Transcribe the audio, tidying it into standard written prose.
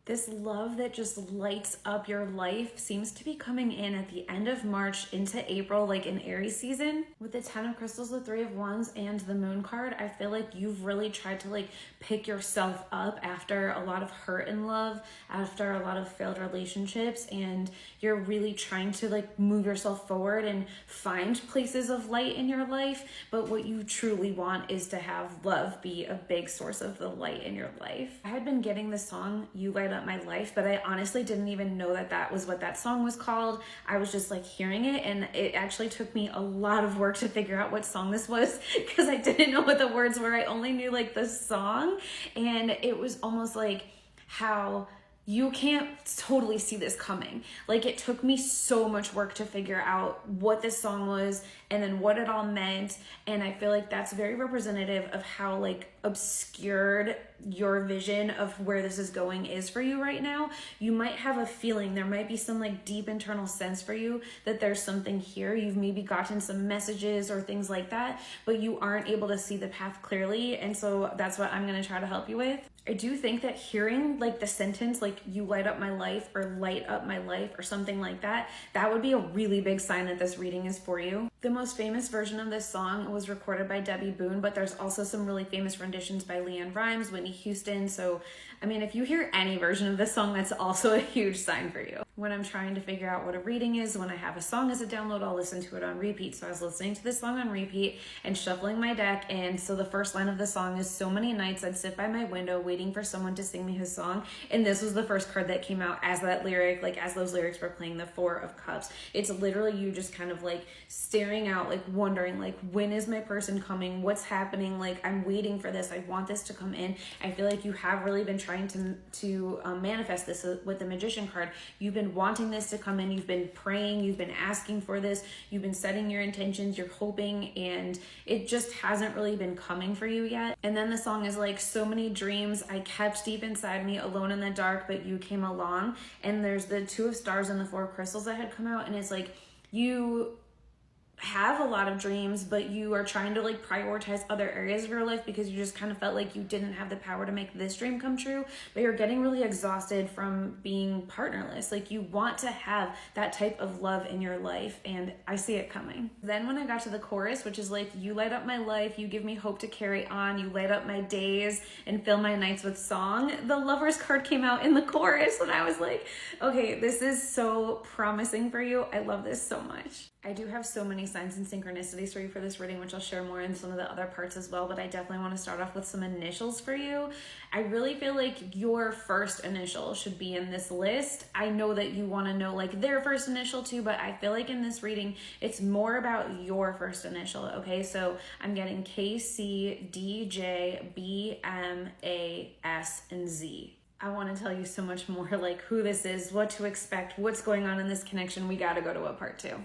This love that just lights up your life seems to be coming in at the end of March into April, like in Aries season. With the 10 of crystals, the 3 of wands, and the moon card, I feel like you've really tried to like pick yourself up after a lot of hurt in love, after a lot of failed relationships, and you're really trying to like move yourself forward and find places of light in your life. But what you truly want is to have love be a big source of the light in your life. I had been getting the song You Light Up My Life, but I honestly didn't even know that that was what that song was called. I was just like hearing it, and it actually took me a lot of work to figure out what song this was because I didn't know what the words were. I only knew like the song, and it was almost like how you can't totally see this coming. Like, it took me so much work to figure out what this song was and then what it all meant. And I feel like that's very representative of how like obscured your vision of where this is going is for you right now. You might have a feeling, there might be some like deep internal sense for you that there's something here. You've maybe gotten some messages or things like that, but you aren't able to see the path clearly. And so that's what I'm going to try to help you with. I do think that hearing like the sentence, like you light up my life or light up my life or something like that, that would be a really big sign that this reading is for you. The most famous version of this song was recorded by Debbie Boone, but there's also some really famous renditions by Leanne Rimes, Whitney Houston. So, I mean, if you hear any version of this song, that's also a huge sign for you. When I'm trying to figure out what a reading is, when I have a song as a download, I'll listen to it on repeat. So I was listening to this song on repeat and shuffling my deck. And so the first line of the song is, so many nights I'd sit by my window waiting for someone to sing me his song. And this was the first card that came out as that lyric, like as those lyrics were playing, the 4 of Cups. It's literally you just kind of like staring out, like wondering, like, when is my person coming? What's happening? Like, I'm waiting for this. I want this to come in. I feel like you have really been trying to manifest this with the Magician card. You've been wanting this to come in. You've been praying. You've been asking for this. You've been setting your intentions. You're hoping, and it just hasn't really been coming for you yet. And then the song is like, so many dreams I kept deep inside me, alone in the dark, but you came along. And there's the 2 of stars and the 4 of crystals that had come out, and it's like you have a lot of dreams, but you are trying to like prioritize other areas of your life because you just kind of felt like you didn't have the power to make this dream come true. But you're getting really exhausted from being partnerless. Like, you want to have that type of love in your life, and I see it coming. Then when I got to the chorus, which is like, you light up my life, you give me hope to carry on, you light up my days and fill my nights with song, the Lovers card came out in the chorus, and I was like, okay, this is so promising for you. I love this so much. I do have so many signs and synchronicities for you for this reading, which I'll share more in some of the other parts as well, but I definitely want to start off with some initials for you. I really feel like your first initial should be in this list. I know that you want to know like their first initial too, but I feel like in this reading, it's more about your first initial, okay? So I'm getting K, C, D, J, B, M, A, S, and Z. I want to tell you so much more, like who this is, what to expect, what's going on in this connection. We got to go to a part 2.